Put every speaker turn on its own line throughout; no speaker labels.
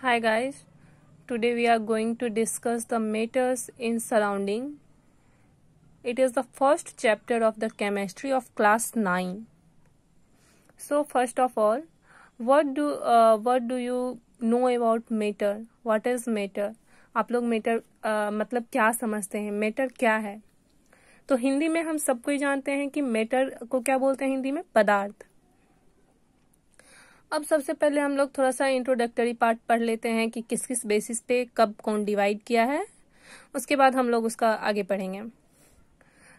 Hi guys, today we are going to discuss the matters in surrounding. It is the first chapter of the chemistry of class 9. So first of all, what do you know about matter? What is matter? आप लोग matter मतलब क्या समझते हैं? matter क्या है? तो हिंदी में हम सबको ही जानते हैं कि matter को क्या बोलते हैं हिंदी में? पदार्थ। अब सबसे पहले हम लोग थोड़ा सा इंट्रोडक्टरी पार्ट पढ़ लेते हैं कि किस किस बेसिस पे कब कौन डिवाइड किया है, उसके बाद हम लोग उसका आगे पढ़ेंगे।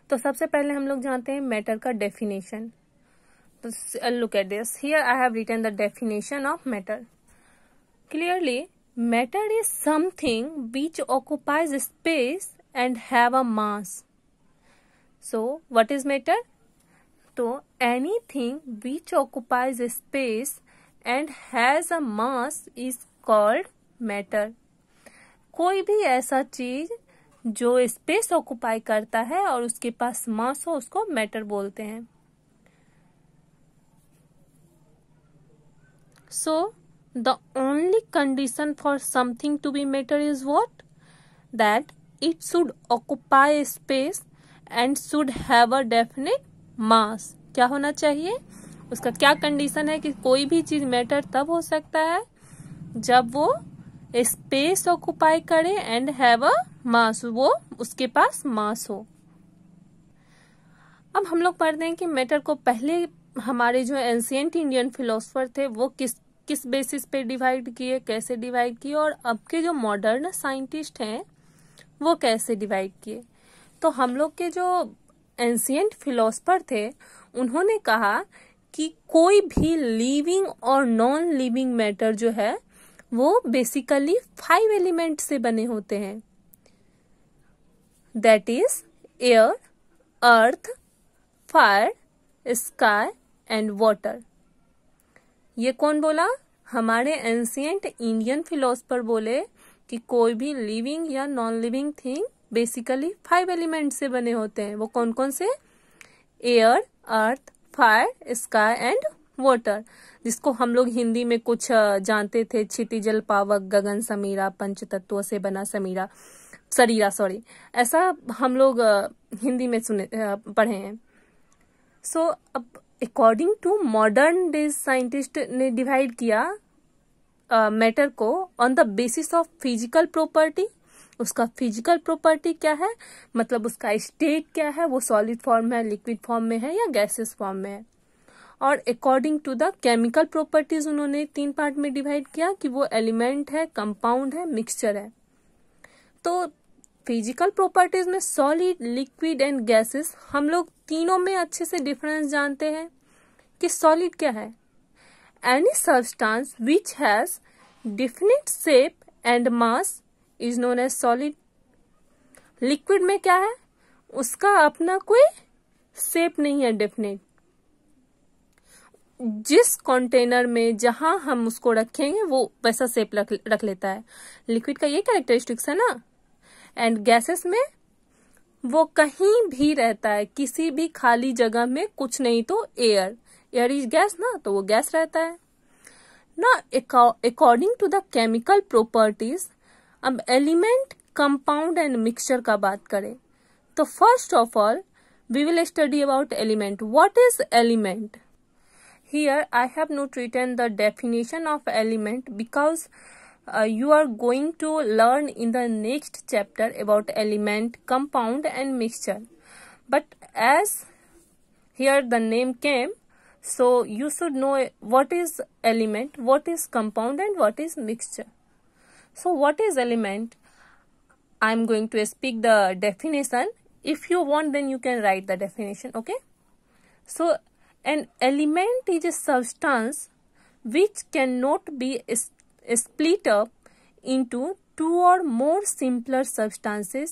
तो सबसे पहले हम लोग जानते हैं मैटर का डेफिनेशन। तो look at this, here I have written the definition of matter clearly. Matter is something which occupies space and have a mass. So what is matter? तो anything which occupies space and has a mass is called matter। कोई भी ऐसा चीज जो space occupy करता है और उसके पास मास हो उसको मैटर बोलते हैं। So the only condition for something to be matter is what? That it should occupy space and should have a definite mass। क्या होना चाहिए? उसका क्या कंडीशन है कि कोई भी चीज मैटर तब हो सकता है जब वो स्पेस ऑक्युपाई करे एंड हैव अ मास, वो उसके पास मास हो। अब हम लोग पढ़ते हैं कि मैटर को पहले हमारे जो एंशिएंट इंडियन फिलोसफर थे वो किस बेसिस पे डिवाइड किए, कैसे डिवाइड किए, और अब के जो मॉडर्न साइंटिस्ट हैं वो कैसे डिवाइड किए। तो हम लोग के जो एंशिएंट फिलोसफर थे उन्होंने कहा कि कोई भी लिविंग और नॉन लिविंग मैटर जो है वो बेसिकली 5 एलिमेंट से बने होते हैं। That is air, earth, fire, sky and water. ये कौन बोला? हमारे एंशिएंट इंडियन फिलोसफर बोले कि कोई भी लिविंग या non living thing basically 5 element से बने होते हैं। वो कौन कौन से? Air, earth, fire, sky and water, जिसको हम लोग हिंदी में कुछ जानते थे, क्षितिजल पावक गगन समीरा, पंच तत्वों से बना समीरा शरीरा, सॉरी, ऐसा हम लोग हिंदी में सुने पढ़े हैं। सो अब according to modern days scientist ने डिवाइड किया मैटर को on the basis of physical property. उसका फिजिकल प्रॉपर्टी क्या है, मतलब उसका स्टेट क्या है, वो सॉलिड फॉर्म है, लिक्विड फॉर्म में है या गैसेस फॉर्म में है। और according to the chemical properties उन्होंने 3 पार्ट में डिवाइड किया कि वो एलिमेंट है, कंपाउंड है, मिक्सचर है। तो फिजिकल प्रॉपर्टीज में सॉलिड, लिक्विड एंड गैसेस, हम लोग तीनों में अच्छे से डिफरेंस जानते हैं कि सॉलिड क्या है, any substance which has definite shape and mass is known as solid. Liquid में क्या है? उसका अपना कोई शेप नहीं है डेफिनेट। जिस कंटेनर में जहां हम उसको रखेंगे वो वैसा शेप रख लेता है। लिक्विड का ये कैरेक्टरिस्टिक्स है ना। एंड गैसेस में वो कहीं भी रहता है, किसी भी खाली जगह में, कुछ नहीं तो एयर इज गैस ना, तो वो गैस रहता है ना। According to the chemical properties अब एलिमेंट, कंपाउंड एंड मिक्सचर का बात करें तो first of all we will study about element. What is element? Here I have not written the definition of element because you are going to learn in the next chapter about element, compound and mixture. But as here the name came, so you should know what is element, what is compound and what is mixture. So what is element? I am going to speak the definition. If you want then you can write the definition, okay? So an element is a substance which cannot be split up into 2 or more simpler substances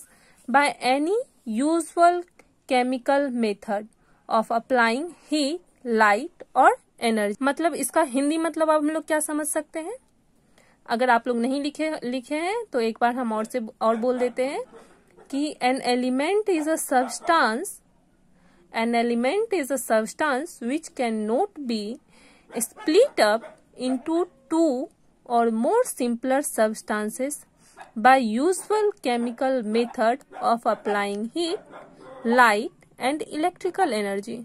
by any usual chemical method of applying heat, light और energy। मतलब इसका हिंदी मतलब आप हम लोग क्या समझ सकते हैं? अगर आप लोग नहीं लिखे हैं तो एक बार हम और बोल देते हैं कि an element is a substance which cannot be split up into 2 or more simpler substances by usual chemical method of applying heat, light and electrical energy.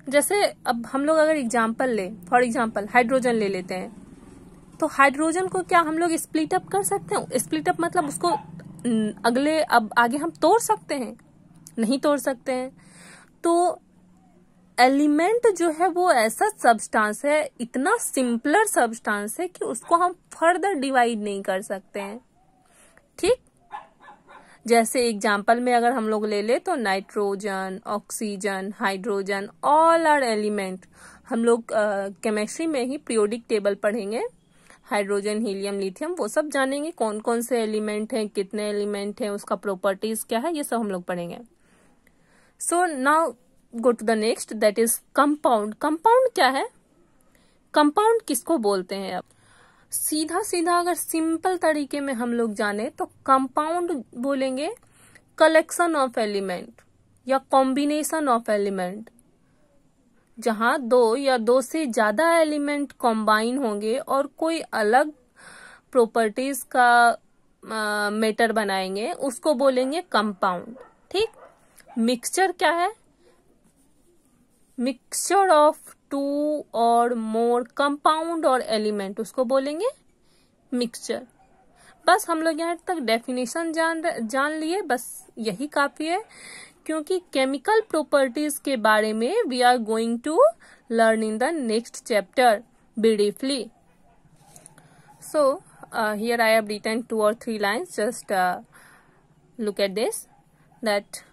जैसे अब हम लोग अगर एग्जाम्पल ले, फॉर एग्जाम्पल हाइड्रोजन ले लेते हैं, तो हाइड्रोजन को क्या हम लोग स्प्लिट अप कर सकते हैं? स्प्लिट अप मतलब उसको अब आगे हम तोड़ सकते हैं? नहीं तोड़ सकते हैं। तो एलिमेंट जो है वो ऐसा सब्सटेंस है, इतना सिंपलर सब्सटेंस है कि उसको हम फर्दर डिवाइड नहीं कर सकते हैं। ठीक, जैसे एग्जाम्पल में अगर हम लोग ले ले तो nitrogen, oxygen, hydrogen, all are element. हम लोग केमिस्ट्री में ही पीरियोडिक टेबल पढ़ेंगे, हाइड्रोजन, हीलियम, लिथियम, वो सब जानेंगे कौन कौन से एलिमेंट हैं, कितने एलिमेंट हैं, उसका प्रॉपर्टीज क्या है, ये सब हम लोग पढ़ेंगे। So now go to the next, that is compound. Compound क्या है? कंपाउंड किसको बोलते हैं? अब सीधा सीधा अगर सिंपल तरीके में हम लोग जाने तो कंपाउंड बोलेंगे कलेक्शन ऑफ एलिमेंट या कॉम्बिनेशन ऑफ एलिमेंट, जहां दो या दो से ज्यादा एलिमेंट कॉम्बाइन होंगे और कोई अलग प्रॉपर्टीज का मेटर बनाएंगे, उसको बोलेंगे कंपाउंड। ठीक, मिक्सचर क्या है? मिक्सचर ऑफ टू और मोर कंपाउंड और एलिमेंट, उसको बोलेंगे मिक्सचर। बस हम लोग यहाँ तक डेफिनेशन जान लिए, बस यही काफी है, क्योंकि केमिकल प्रॉपर्टीज के बारे में we are going to learn in the next chapter briefly. So here I have written 2 or 3 lines, just look at this, that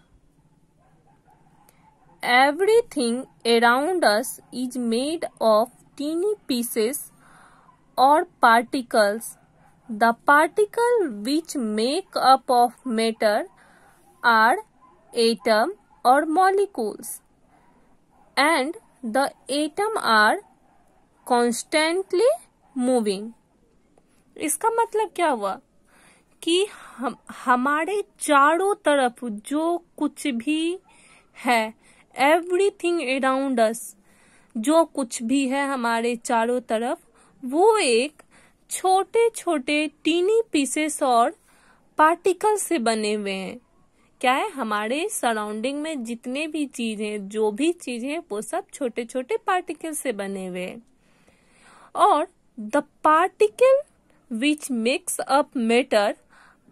everything around us is made of teeny pieces or particles. The particles which make up of matter are atom or molecules, and the atom are constantly moving. इसका मतलब क्या हुआ कि हमारे चारों तरफ जो कुछ भी है, एवरीथिंग अराउंड अस, जो कुछ भी है हमारे चारों तरफ, वो एक छोटे छोटे टीनी पीसेस और पार्टिकल से बने हुए हैं। क्या है? हमारे सराउंडिंग में जितने भी चीजें, जो भी चीजें, वो सब छोटे छोटे पार्टिकल से बने हुए हैं। और the particle which makes up matter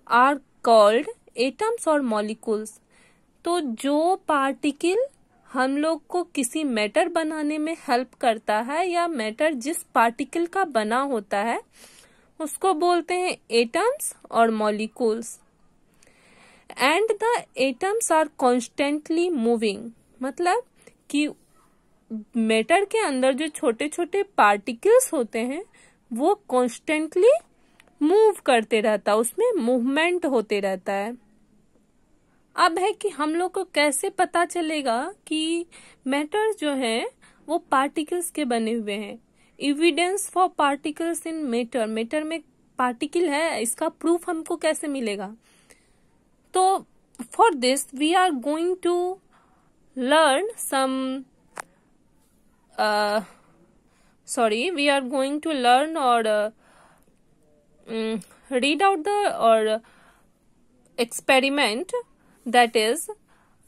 are called atoms और मॉलिक्यूल्स। तो जो पार्टिकल हम लोग को किसी मैटर बनाने में हेल्प करता है, या मैटर जिस पार्टिकल का बना होता है, उसको बोलते हैं एटम्स और molecules. And the atoms are constantly moving, मतलब कि मैटर के अंदर जो छोटे छोटे पार्टिकल्स होते हैं वो कॉन्स्टेंटली मूव करते रहता है, उसमें मूवमेंट होते रहता है। अब है कि हम लोग को कैसे पता चलेगा कि मैटर जो है वो पार्टिकल्स के बने हुए हैं? Evidence for particles in matter, matter में पार्टिकल है, इसका प्रूफ हमको कैसे मिलेगा? तो for this we are going to learn some we are going to learn or read out the or experiment. That is,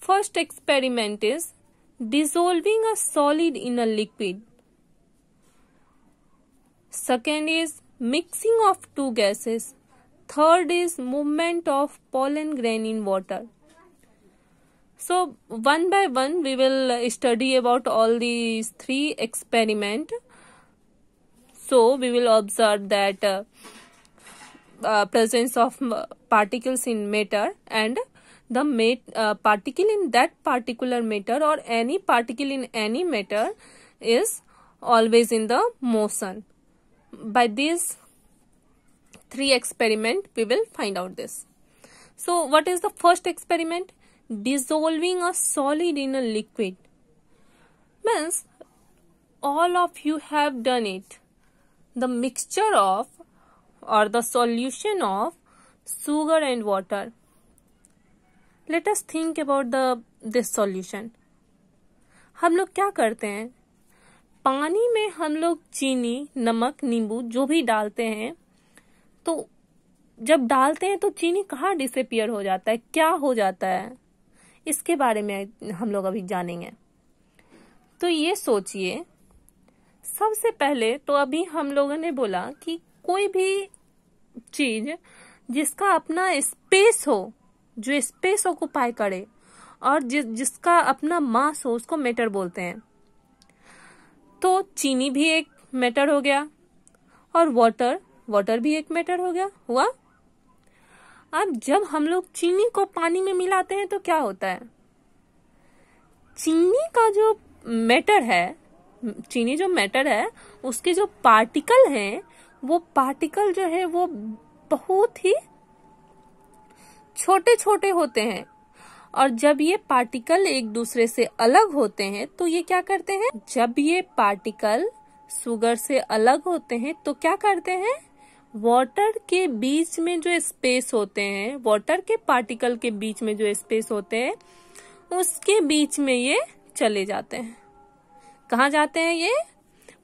first experiment is dissolving a solid in a liquid. Second is mixing of two gases. Third is movement of pollen grain in water. So one by one we will study about all these 3 experiments. So we will observe that presence of particles in matter, and the particle in that particular matter or any particle in any matter is always in the motion. By these 3 experiments we will find out this. So what is the first experiment? Dissolving a solid in a liquid. Means all of you have done it. The mixture of or the solution of sugar and water. Let us think about this solution. हम लोग क्या करते हैं? पानी में हम लोग चीनी, नमक, नींबू जो भी डालते हैं, तो जब डालते हैं तो चीनी कहाँ डिसअपियर हो जाता है, क्या हो जाता है, इसके बारे में हम लोग अभी जानेंगे। तो ये सोचिए, सबसे पहले तो अभी हम लोगों ने बोला कि कोई भी चीज जिसका अपना स्पेस हो, जो स्पेस ऑक्युपाई करे, और जिसका अपना मास हो, उसको मैटर बोलते हैं। तो चीनी भी एक मैटर हो गया, और वाटर भी एक मैटर हो गया हुआ। अब जब हम लोग चीनी को पानी में मिलाते हैं तो क्या होता है, चीनी का जो मैटर है, चीनी जो मैटर है, उसके जो पार्टिकल हैं, वो पार्टिकल जो है वो बहुत ही छोटे छोटे होते हैं। और जब ये पार्टिकल एक दूसरे से अलग होते हैं तो ये क्या करते हैं, जब ये पार्टिकल शुगर से अलग होते हैं तो क्या करते हैं, वाटर के बीच में जो स्पेस होते हैं, वाटर के पार्टिकल के बीच में जो स्पेस होते हैं, उसके बीच में ये चले जाते हैं। कहाँ जाते हैं ये,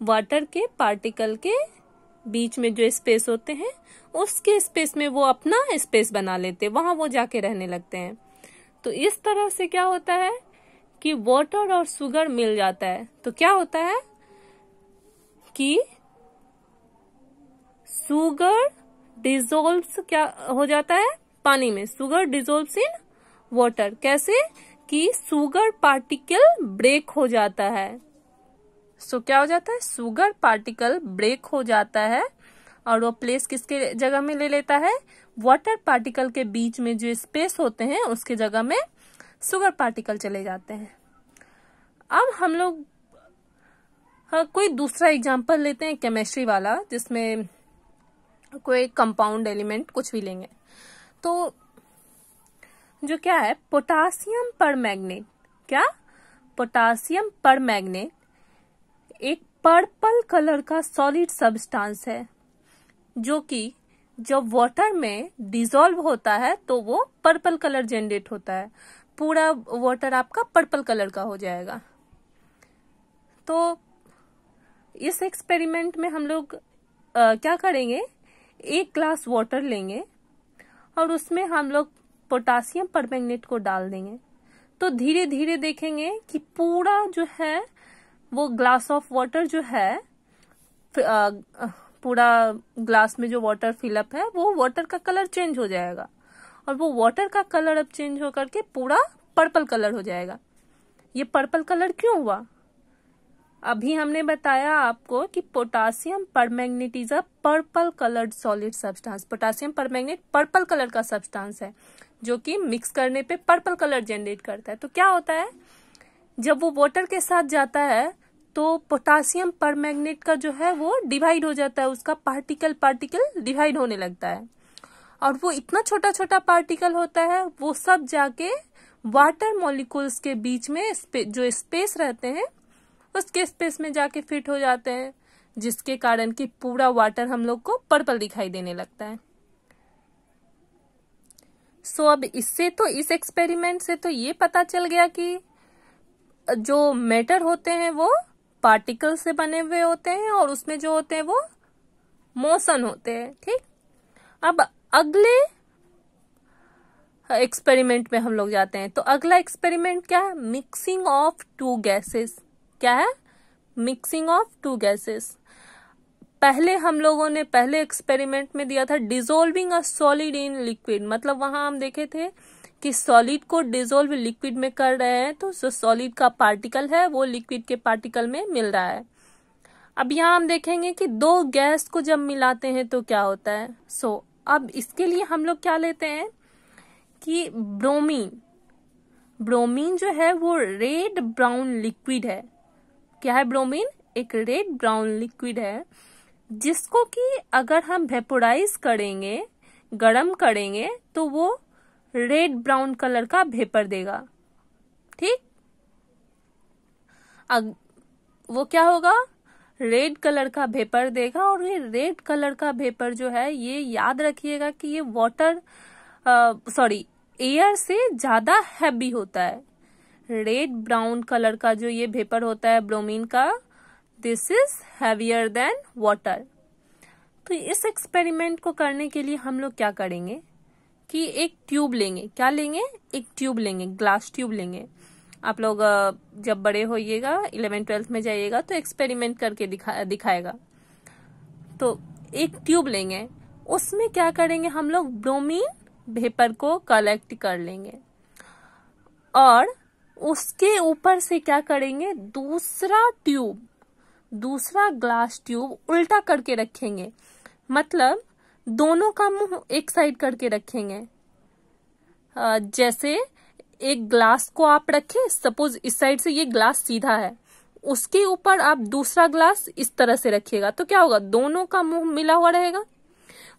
वाटर के पार्टिकल के बीच में जो स्पेस होते हैं, उसके स्पेस में वो अपना स्पेस बना लेते हैं, वहां वो जाके रहने लगते हैं। तो इस तरह से क्या होता है कि वाटर और शुगर मिल जाता है, तो क्या होता है कि शुगर डिसॉल्व्स क्या हो जाता है पानी में, शुगर डिसॉल्व्स इन वाटर। कैसे कि शुगर पार्टिकल ब्रेक हो जाता है। सो क्या हो जाता है, शुगर पार्टिकल ब्रेक हो जाता है, और वो प्लेस किसके जगह में ले लेता है, वाटर पार्टिकल के बीच में जो स्पेस होते हैं उसके जगह में शुगर पार्टिकल चले जाते हैं। अब हम लोग कोई दूसरा एग्जांपल लेते हैं केमिस्ट्री वाला, जिसमें कोई कंपाउंड एलिमेंट कुछ भी लेंगे। तो जो क्या है, पोटासियम परमैंगनेट, क्या, पोटासियम परमैंगनेट एक पर्पल कलर का सॉलिड सब्सटेंस है, जो कि जब वाटर में डिसॉल्व होता है तो वो पर्पल कलर जनरेट होता है, पूरा वाटर आपका पर्पल कलर का हो जाएगा। तो इस एक्सपेरिमेंट में हम लोग क्या करेंगे, एक ग्लास वाटर लेंगे और उसमें हम लोग पोटासियम परमैंगनेट को डाल देंगे। तो धीरे धीरे देखेंगे कि पूरा जो है वो ग्लास ऑफ वाटर जो है, पूरा ग्लास में जो वाटर फिलअप है, वो वाटर का कलर चेंज हो जाएगा, और वो वाटर का कलर अब चेंज होकर के पूरा पर्पल कलर हो जाएगा। ये पर्पल कलर क्यों हुआ, अभी हमने बताया आपको कि potassium permanganate is a purple coloured solid substance. Potassium permanganate purple colour का सब्सटेंस है, जो कि मिक्स करने पे पर्पल कलर जनरेट करता है। तो क्या होता है, जब वो वाटर के साथ जाता है तो पोटासियम परमैंगनेट का जो है वो डिवाइड हो जाता है, उसका पार्टिकल डिवाइड होने लगता है, और वो इतना छोटा छोटा पार्टिकल होता है, वो सब जाके वाटर मॉलिक्यूल्स के बीच में जो स्पेस रहते हैं उसके स्पेस में जाके फिट हो जाते हैं, जिसके कारण कि पूरा वाटर हम लोग को पर्पल दिखाई देने लगता है। सो अब इससे तो, इस एक्सपेरिमेंट से तो ये पता चल गया कि जो मैटर होते हैं वो पार्टिकल से बने हुए होते हैं, और उसमें जो होते हैं वो मोशन होते हैं। ठीक, अब अगले एक्सपेरिमेंट में हम लोग जाते हैं। तो अगला एक्सपेरिमेंट क्या है, मिक्सिंग ऑफ टू गैसेस। क्या है, मिक्सिंग ऑफ टू गैसेस। पहले हम लोगों ने पहले एक्सपेरिमेंट में दिया था dissolving a solid in liquid, मतलब वहां हम देखे थे कि सॉलिड को डिसॉल्व लिक्विड में कर रहे हैं, तो जो सॉलिड का पार्टिकल है वो लिक्विड के पार्टिकल में मिल रहा है। अब यहाँ हम देखेंगे कि दो गैस को जब मिलाते हैं तो क्या होता है। सो अब इसके लिए हम लोग क्या लेते हैं कि ब्रोमीन जो है वो रेड ब्राउन लिक्विड है। क्या है ब्रोमीन, एक रेड ब्राउन लिक्विड है, जिसको कि अगर हम वेपोराइज करेंगे, गर्म करेंगे, तो वो रेड ब्राउन कलर का वेपर देगा। ठीक, वो क्या होगा, रेड कलर का वेपर देगा, और ये रेड कलर का वेपर जो है, ये याद रखिएगा कि ये एयर से ज्यादा हैवी होता है। रेड ब्राउन कलर का जो ये वेपर होता है ब्रोमीन का, this is heavier than water. तो इस एक्सपेरिमेंट को करने के लिए हम लोग क्या करेंगे कि एक ट्यूब लेंगे। क्या लेंगे? एक ट्यूब लेंगे, ग्लास ट्यूब लेंगे। आप लोग जब बड़े होइएगा 11th-12th में जाइएगा तो एक्सपेरिमेंट करके दिखाएगा। तो एक ट्यूब लेंगे, उसमें क्या करेंगे हम लोग, ब्रोमीन वेपर को कलेक्ट कर लेंगे और उसके ऊपर से क्या करेंगे, दूसरा ग्लास ट्यूब उल्टा करके रखेंगे। मतलब दोनों का मुंह एक साइड करके रखेंगे। जैसे एक ग्लास को आप रखें, सपोज इस साइड से ये ग्लास सीधा है, उसके ऊपर आप दूसरा ग्लास इस तरह से रखिएगा तो क्या होगा, दोनों का मुंह मिला हुआ रहेगा।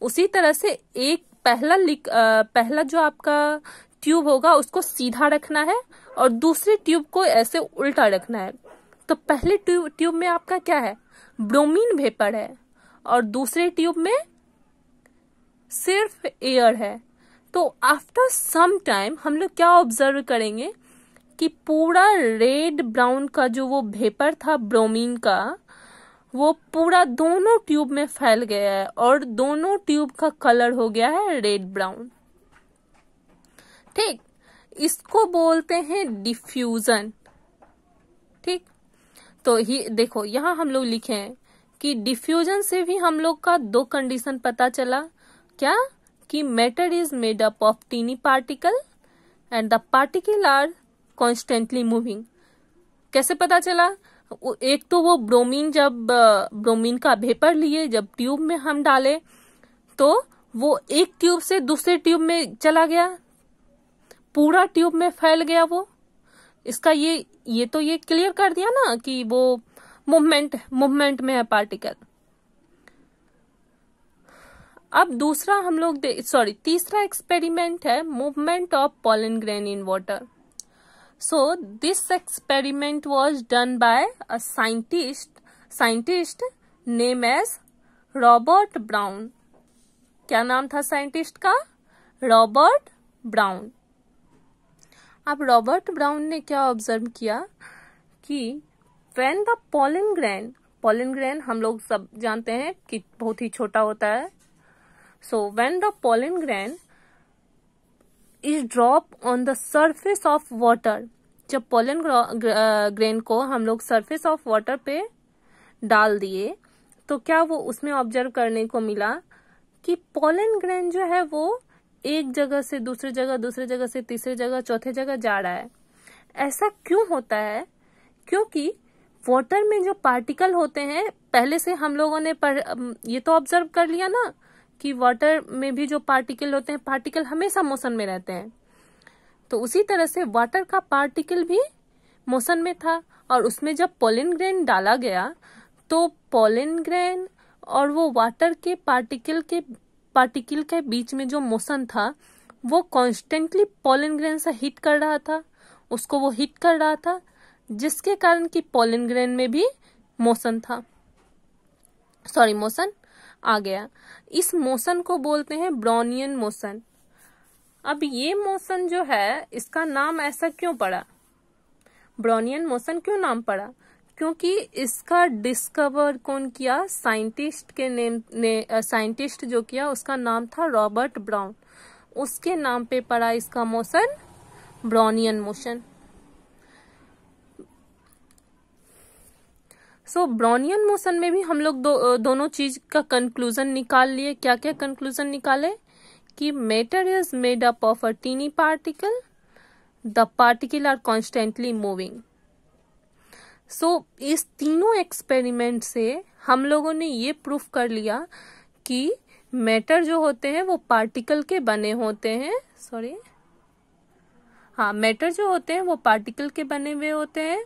उसी तरह से एक पहला जो आपका ट्यूब होगा उसको सीधा रखना है और दूसरी ट्यूब को ऐसे उल्टा रखना है। तो पहले ट्यूब में आपका क्या है, ब्रोमीन वेपर है और दूसरे ट्यूब में सिर्फ एयर है। तो आफ्टर सम टाइम हम लोग क्या ऑब्जर्व करेंगे कि पूरा रेड ब्राउन का जो वो वेपर था ब्रोमीन का, वो पूरा दोनों ट्यूब में फैल गया है और दोनों ट्यूब का कलर हो गया है रेड ब्राउन। ठीक, इसको बोलते हैं डिफ्यूजन। ठीक, तो ही देखो यहां हम लोग लिखे हैं कि डिफ्यूजन से भी हम लोग का दो कंडीशन पता चला। क्या? कि matter is made up of tiny particle and the particle are constantly moving. कैसे पता चला? एक तो वो ब्रोमीन का वेपर लिए जब ट्यूब में हम डाले तो वो एक ट्यूब से दूसरे ट्यूब में चला गया, पूरा ट्यूब में फैल गया वो। इसका ये तो ये क्लियर कर दिया ना कि वो मूवमेंट में है पार्टिकल। अब दूसरा हम लोग तीसरा एक्सपेरिमेंट है movement of pollen grain in water. So this experiment was done by a scientist named as Robert Brown। क्या नाम था साइंटिस्ट का? Robert brown. अब रॉबर्ट ब्राउन ने क्या ऑब्जर्व किया कि when the pollen grain हम लोग सब जानते हैं कि बहुत ही छोटा होता है। So when the pollen grain is drop on the surface of water, जब पोलन ग्रेन को हम लोग सरफेस ऑफ वाटर पे डाल दिए तो क्या वो उसमें ऑब्जर्व करने को मिला कि पोलन ग्रेन जो है वो एक जगह से दूसरी जगह से तीसरी जगह चौथे जगह जा रहा है। ऐसा क्यों होता है? क्योंकि वाटर में जो पार्टिकल होते हैं, पहले से हम लोगों ने ये तो ऑब्जर्व कर लिया ना कि वाटर में भी जो पार्टिकल होते हैं, पार्टिकल हमेशा मोशन में रहते हैं। तो उसी तरह से वाटर का पार्टिकल भी मोशन में था और उसमें जब पोलन ग्रेन डाला गया तो पोलन ग्रेन और वो वाटर के पार्टिकल के बीच में जो मोशन था वो कॉन्स्टेंटली पोलन ग्रेन से हिट कर रहा था, उसको वो हिट कर रहा था, जिसके कारण कि पोलन ग्रेन में भी मोशन आ गया। इस मोशन को बोलते हैं ब्राउनियन मोशन। अब ये मोशन जो है इसका नाम ऐसा क्यों पड़ा, ब्राउनियन मोशन क्यों नाम पड़ा? क्योंकि इसका डिस्कवर कौन किया? साइंटिस्ट जो किया उसका नाम था रॉबर्ट ब्राउन। उसके नाम पे पड़ा इसका मोशन ब्राउनियन मोशन। सो ब्राउनियन मोशन में भी हम लोग दोनों चीज का कंक्लूजन निकाल लिए। क्या क्या कंक्लूजन निकाले? कि matter is made up of a tiny particle, the particle are constantly moving. So इस तीनों एक्सपेरिमेंट से हम लोगों ने ये प्रूफ कर लिया कि मैटर जो होते हैं वो पार्टिकल के बने होते हैं। मैटर जो होते हैं वो पार्टिकल के बने हुए होते हैं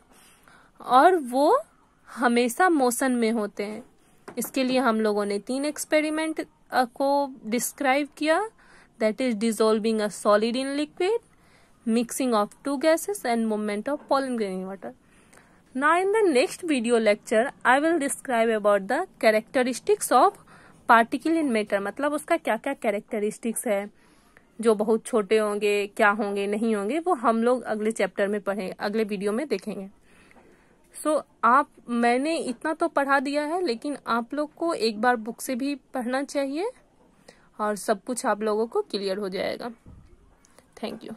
और वो हमेशा मोशन में होते हैं। इसके लिए हम लोगों ने 3 एक्सपेरिमेंट को डिस्क्राइब किया, that is dissolving a solid in liquid, mixing of 2 gases and movement of pollen grain in water. Now in the next video lecture I will describe about the characteristics of particle in matter। मतलब उसका क्या क्या characteristics है, जो बहुत छोटे होंगे, क्या होंगे, नहीं होंगे, वो हम लोग अगले चैप्टर में पढ़ेंगे, अगले वीडियो में देखेंगे। मैंने इतना तो पढ़ा दिया है, लेकिन आप लोग को एक बार बुक से भी पढ़ना चाहिए और सब कुछ आप लोगों को क्लियर हो जाएगा। Thank you.